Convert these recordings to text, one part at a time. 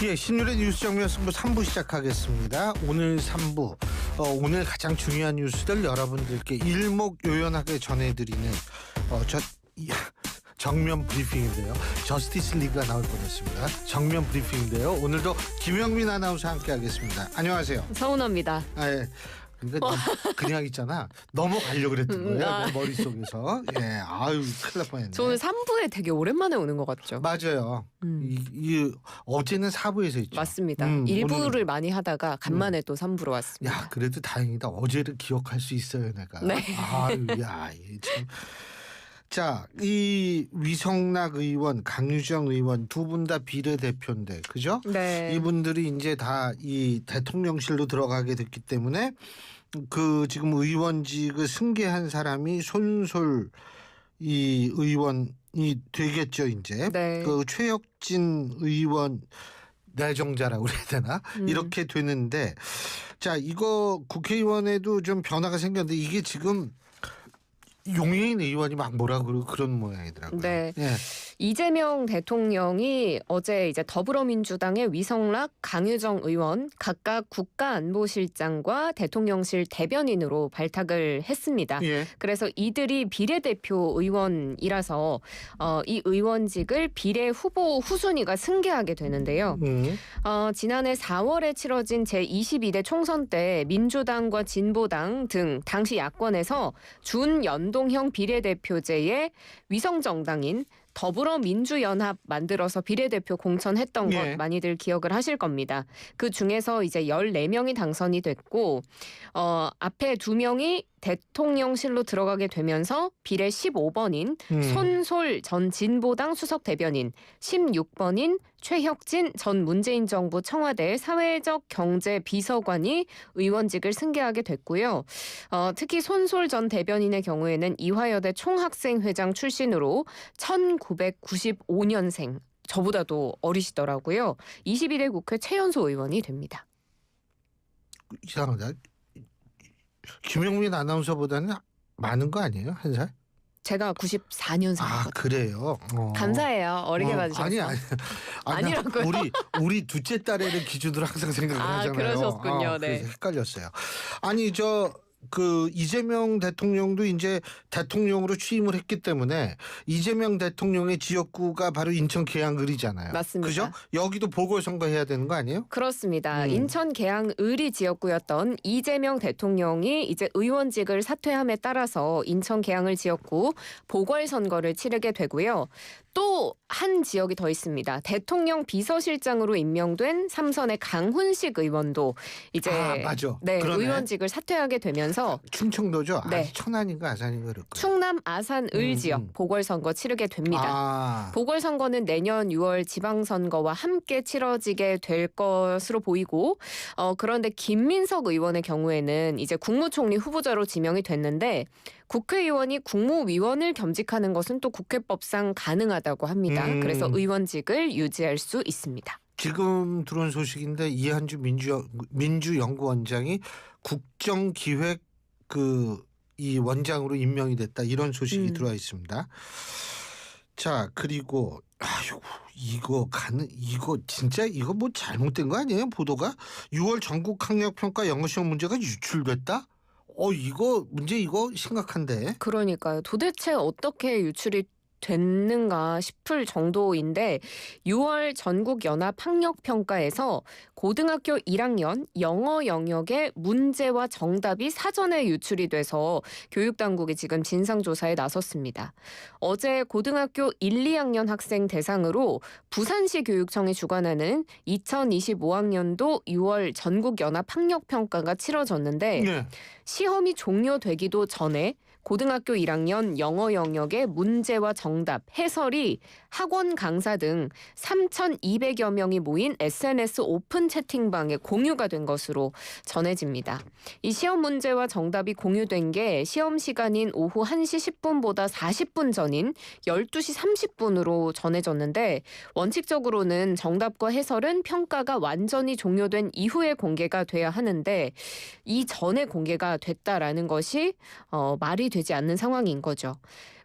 예, 신율의 뉴스 정면 승부 3부 시작하겠습니다. 오늘 3부 오늘 가장 중요한 뉴스들 여러분들께 일목요연하게 전해드리는 정면 브리핑인데요. 저스티스 리그가 나올 뻔했습니다. 정면 브리핑인데요. 오늘도 김영민 아나운서 함께하겠습니다. 안녕하세요. 서운합니다. 예. 그러니까 그냥 있잖아. 넘어가려고 그랬던 거예요. 내 머릿속에서. 예, 아유 큰일 날 뻔했네. 저 오늘 3부에 되게 오랜만에 오는 것 같죠? 맞아요. 어제는 4부에서 있죠. 맞습니다. 1부를 많이 하다가 간만에 또 3부로 왔습니다. 야, 그래도 다행이다. 어제를 기억할 수 있어요, 내가. 네. 아유, 야, 참. 자, 이 위성락 의원, 강유정 의원 두 분 다 비례대표인데, 그죠? 네. 이분들이 이제 다 이 대통령실로 들어가게 됐기 때문에 그 지금 의원직을 승계한 사람이 손솔 이 의원이 되겠죠, 이제. 네. 그 최혁진 의원 내정자라고 그래야 되나? 이렇게 되는데, 자, 이거 국회의원에도 좀 변화가 생겼는데 이게 지금 용해인 의원이 막 뭐라 그러고 그런 모양이더라고요. 네. 예. 이재명 대통령이 어제 이제 더불어민주당의 위성락, 강유정 의원 각각 국가안보실장과 대통령실 대변인으로 발탁을 했습니다. 예. 그래서 이들이 비례대표 의원이라서 이 의원직을 비례 후보 후순위가 승계하게 되는데요. 지난해 4월에 치러진 제22대 총선 때 민주당과 진보당 등 당시 야권에서 준연동형 비례대표제의 위성정당인 더불어민주연합 만들어서 비례대표 공천했던 것 예. 많이들 기억을 하실 겁니다. 그 중에서 이제 14명이 당선이 됐고 앞에 2명이 대통령실로 들어가게 되면서 비례 15번인 손솔 전 진보당 수석 대변인, 16번인 최혁진 전 문재인 정부 청와대 사회적 경제 비서관이 의원직을 승계하게 됐고요. 특히 손솔 전 대변인의 경우에는 이화여대 총학생회장 출신으로 1995년생, 저보다도 어리시더라고요. 22대 국회 최연소 의원이 됩니다. 이상하다. 김영민 아나운서보다는 많은 거 아니에요? 한 살? 제가 94년생이거든요. 아, 그래요? 감사해요. 어리게 봐주셔서. 아니. 아니라고요? 우리 둘째 딸애를 기준으로 항상 생각을 하잖아요. 그러셨군요. 네. 그래서 헷갈렸어요. 아니 그 이재명 대통령도 이제 대통령으로 취임을 했기 때문에 이재명 대통령의 지역구가 바로 인천 계양을이잖아요. 맞습니다. 그죠? 여기도 보궐선거 해야 되는 거 아니에요? 그렇습니다. 인천 계양을이 지역구였던 이재명 대통령이 이제 의원직을 사퇴함에 따라서 인천 계양을 지역구 보궐선거를 치르게 되고요. 또 한 지역이 더 있습니다. 대통령 비서실장으로 임명된 삼선의 강훈식 의원도 이제 맞아. 네, 그러네. 의원직을 사퇴하게 되면서 충청도죠? 네. 천안인가 아산인가 그럴 거예요. 충남 아산을 지역 보궐선거 치르게 됩니다. 보궐선거는 내년 6월 지방선거와 함께 치러지게 될 것으로 보이고 그런데 김민석 의원의 경우에는 이제 국무총리 후보자로 지명이 됐는데 국회의원이 국무위원을 겸직하는 것은 또 국회법상 가능하다고 합니다. 그래서 의원직을 유지할 수 있습니다. 지금 들어온 소식인데 이한주 민주연구원장이 국정기획 이 원장으로 임명이 됐다. 이런 소식이 들어와 있습니다. 자, 그리고 이거 진짜 이거 뭐 잘못된 거 아니에요? 보도가 6월 전국 학력평가 영어시험 문제가 유출됐다? 이거 심각한데. 그러니까요. 도대체 어떻게 유출이 됐는가 싶을 정도인데 6월 전국연합학력평가에서 고등학교 1학년 영어 영역의 문제와 정답이 사전에 유출이 돼서 교육당국이 지금 진상조사에 나섰습니다. 어제 고등학교 1, 2학년 학생 대상으로 부산시 교육청이 주관하는 2025학년도 6월 전국연합학력평가가 치러졌는데 네. 시험이 종료되기도 전에 고등학교 1학년 영어 영역의 문제와 정답, 해설이 학원 강사 등 3,200여 명이 모인 SNS 오픈 채팅방에 공유가 된 것으로 전해집니다. 이 시험 문제와 정답이 공유된 게 시험 시간인 오후 1시 10분보다 40분 전인 12시 30분으로 전해졌는데 원칙적으로는 정답과 해설은 평가가 완전히 종료된 이후에 공개가 돼야 하는데 이 전에 공개가 됐다라는 것이 말이 되지 않는 상황인 거죠.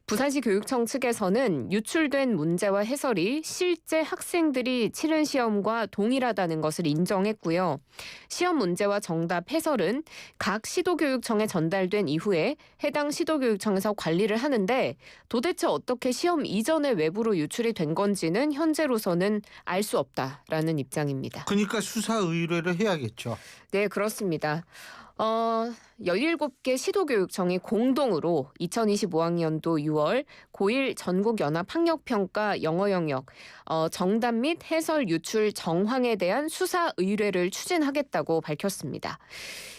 부산시 교육청 측에서는 유출된 문제와 해설이 실제 학생들이 치른 시험과 동일하다는 것을 인정했고요. 시험 문제와 정답 해설은 각 시도교육청에 전달된 이후에 해당 시도교육청에서 관리를 하는데 도대체 어떻게 시험 이전에 외부로 유출이 된 건지는 현재로서는 알 수 없다라는 입장입니다. 그러니까 수사 의뢰를 해야겠죠. 네, 그렇습니다. 17개 시도교육청이 공동으로 2025학년도 6월 고1 전국연합학력평가 영어 영역 정답 및 해설 유출 정황에 대한 수사 의뢰를 추진하겠다고 밝혔습니다.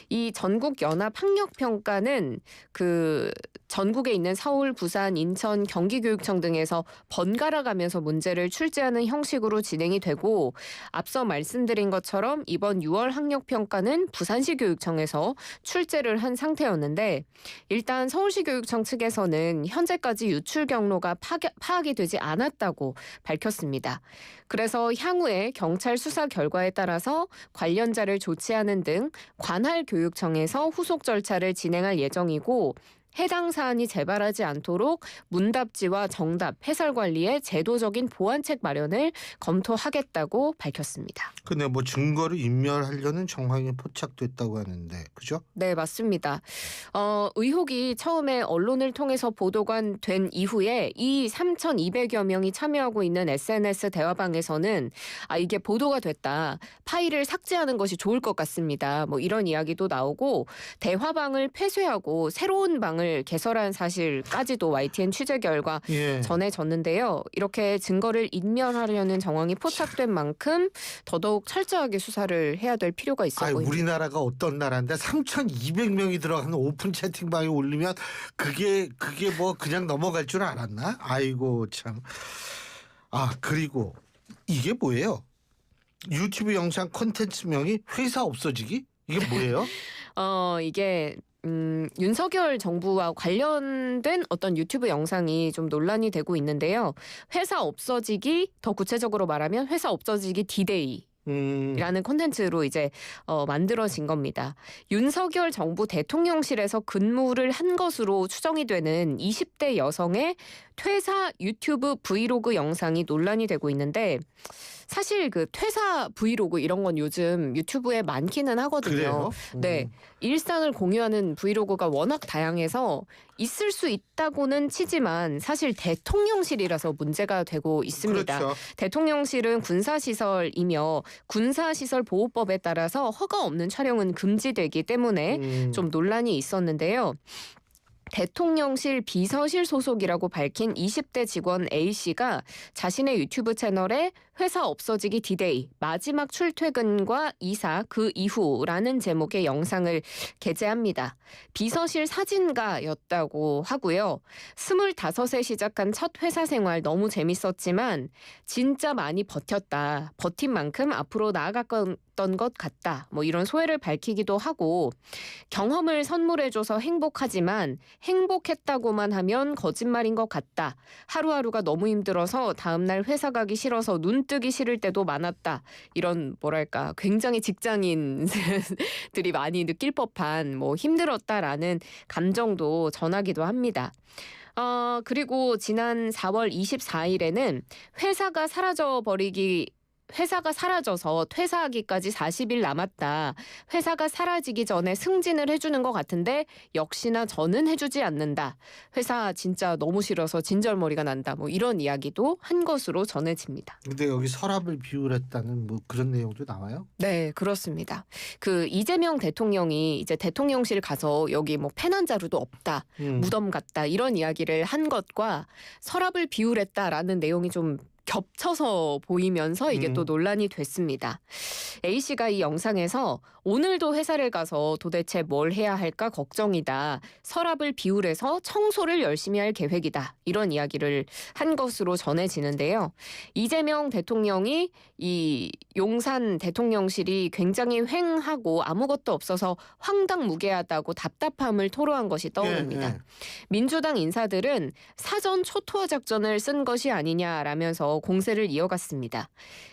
이 전국연합학력평가는 그 전국에 있는 서울, 부산, 인천, 경기교육청 등에서 번갈아 가면서 문제를 출제하는 형식으로 진행이 되고 앞서 말씀드린 것처럼 이번 6월 학력평가는 부산시 교육청에서 출제를 한 상태였는데 일단 서울시 교육청 측에서는 현재까지 유출 경로가 파악이 되지 않았다고 밝혔습니다. 그래서 향후에 경찰 수사 결과에 따라서 관련자를 조치하는 등 관할 교육청에서 후속 절차를 진행할 예정이고 해당 사안이 재발하지 않도록 문답지와 정답, 해설 관리에 제도적인 보완책 마련을 검토하겠다고 밝혔습니다. 근데 뭐 증거를 인멸하려는 정황이 포착됐다고 하는데, 그죠? 네, 맞습니다. 의혹이 처음에 언론을 통해서 보도가 된 이후에 이 3,200여 명이 참여하고 있는 SNS 대화방에서는 이게 보도가 됐다. 파일을 삭제하는 것이 좋을 것 같습니다. 뭐 이런 이야기도 나오고 대화방을 폐쇄하고 새로운 방을 개설한 사실까지도 YTN 취재 결과 전해졌는데요. 이렇게 증거를 인멸하려는 정황이 포착된 만큼 더더욱 철저하게 수사를 해야 될 필요가 있어 보입니다. 우리나라가 어떤 나라인데 3,200명이 들어가는 오픈 채팅방에 올리면 그게 뭐 그냥 넘어갈 줄 알았나? 아이고 참. 그리고 이게 뭐예요? 유튜브 영상 콘텐츠명이 회사 없어지기? 이게 뭐예요? 이게 윤석열 정부와 관련된 어떤 유튜브 영상이 좀 논란이 되고 있는데요. 회사 없어지기, 더 구체적으로 말하면 회사 없어지기 D-Day. 라는 콘텐츠로 이제 만들어진 겁니다. 윤석열 정부 대통령실에서 근무를 한 것으로 추정이 되는 20대 여성의 퇴사 유튜브 브이로그 영상이 논란이 되고 있는데 사실 그 퇴사 브이로그 이런 건 요즘 유튜브에 많기는 하거든요. 그래요? 네, 일상을 공유하는 브이로그가 워낙 다양해서 있을 수 있다고는 치지만 사실 대통령실이라서 문제가 되고 있습니다. 그렇죠. 대통령실은 군사시설이며 군사시설보호법에 따라서 허가 없는 촬영은 금지되기 때문에 좀 논란이 있었는데요. 대통령실 비서실 소속이라고 밝힌 20대 직원 A씨가 자신의 유튜브 채널에 회사 없어지기 D-Day 마지막 출퇴근과 이사 그 이후라는 제목의 영상을 게재합니다. 비서실 사진가였다고 하고요. 25세 시작한 첫 회사 생활 너무 재밌었지만 진짜 많이 버텼다. 버틴 만큼 앞으로 나아갔던 것 같다. 뭐 이런 소회를 밝히기도 하고 경험을 선물해줘서 행복하지만 행복했다고만 하면 거짓말인 것 같다. 하루하루가 너무 힘들어서 다음날 회사 가기 싫어서 눈 뜨기 싫을 때도 많았다. 이런 뭐랄까 굉장히 직장인들이 많이 느낄 법한 뭐 힘들었다라는 감정도 전하기도 합니다. 그리고 지난 4월 24일에는 회사가 사라져서 퇴사하기까지 40일 남았다. 회사가 사라지기 전에 승진을 해주는 것 같은데 역시나 저는 해주지 않는다. 회사 진짜 너무 싫어서 진절머리가 난다. 뭐 이런 이야기도 한 것으로 전해집니다. 근데 여기 서랍을 비우랬다는 뭐 그런 내용도 나와요? 네, 그렇습니다. 그 이재명 대통령이 이제 대통령실 가서 여기 뭐 펜 한 자루도 없다. 무덤 같다. 이런 이야기를 한 것과 서랍을 비우랬다라는 내용이 좀 겹쳐서 보이면서 이게 또 논란이 됐습니다. A씨가 이 영상에서 오늘도 회사를 가서 도대체 뭘 해야 할까 걱정이다. 서랍을 비우래서 청소를 열심히 할 계획이다. 이런 이야기를 한 것으로 전해지는데요. 이재명 대통령이 이 용산 대통령실이 굉장히 횡하고 아무것도 없어서 황당무계하다고 답답함을 토로한 것이 떠오릅니다. 민주당 인사들은 사전 초토화 작전을 쓴 것이 아니냐라면서 하면서 공세를 이어갔습니다.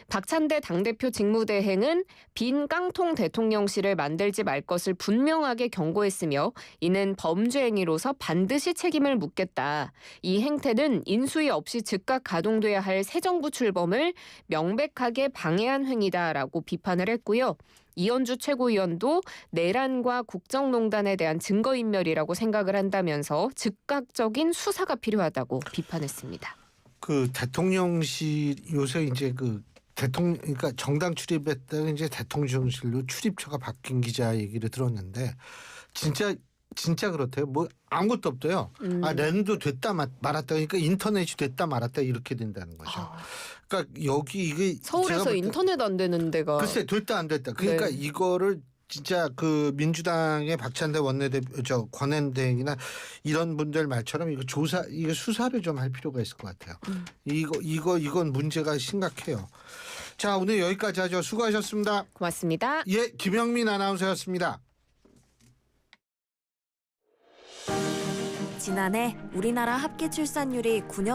박찬대 당대표 직무대행은 빈 깡통 대통령실을 만들지 말 것을 분명하게 경고했으며 이는 범죄 행위로서 반드시 책임을 묻겠다. 이 행태는 인수위 없이 즉각 가동돼야 할 새 정부 출범을 명백하게 방해한 행위다라고 비판을 했고요. 이현주 최고위원도 내란과 국정농단에 대한 증거인멸이라고 생각을 한다면서 즉각적인 수사가 필요하다고 비판했습니다. 그 대통령실 요새 이제 그 대통령 그러니까 정당 출입했다가 이제 대통령실로 출입처가 바뀐 기자 얘기를 들었는데 진짜 그렇대요. 뭐 아무것도 없대요. 랜도 됐다 말았다. 그러니까 인터넷이 됐다 말았다 이렇게 된다는 거죠. 그러니까 여기 이게 서울에서 인터넷 안 되는 데가 글쎄 됐다 안 됐다. 그러니까 네. 이거를 진짜 그 민주당의 박찬대 원내대표 권한대행이나 이런 분들 말처럼 이거 수사를 좀 할 필요가 있을 것 같아요. 이건 문제가 심각해요. 자, 오늘 여기까지 하죠. 수고하셨습니다. 고맙습니다. 예, 김영민 아나운서였습니다. 지난해 우리나라 합계 출산율이 9년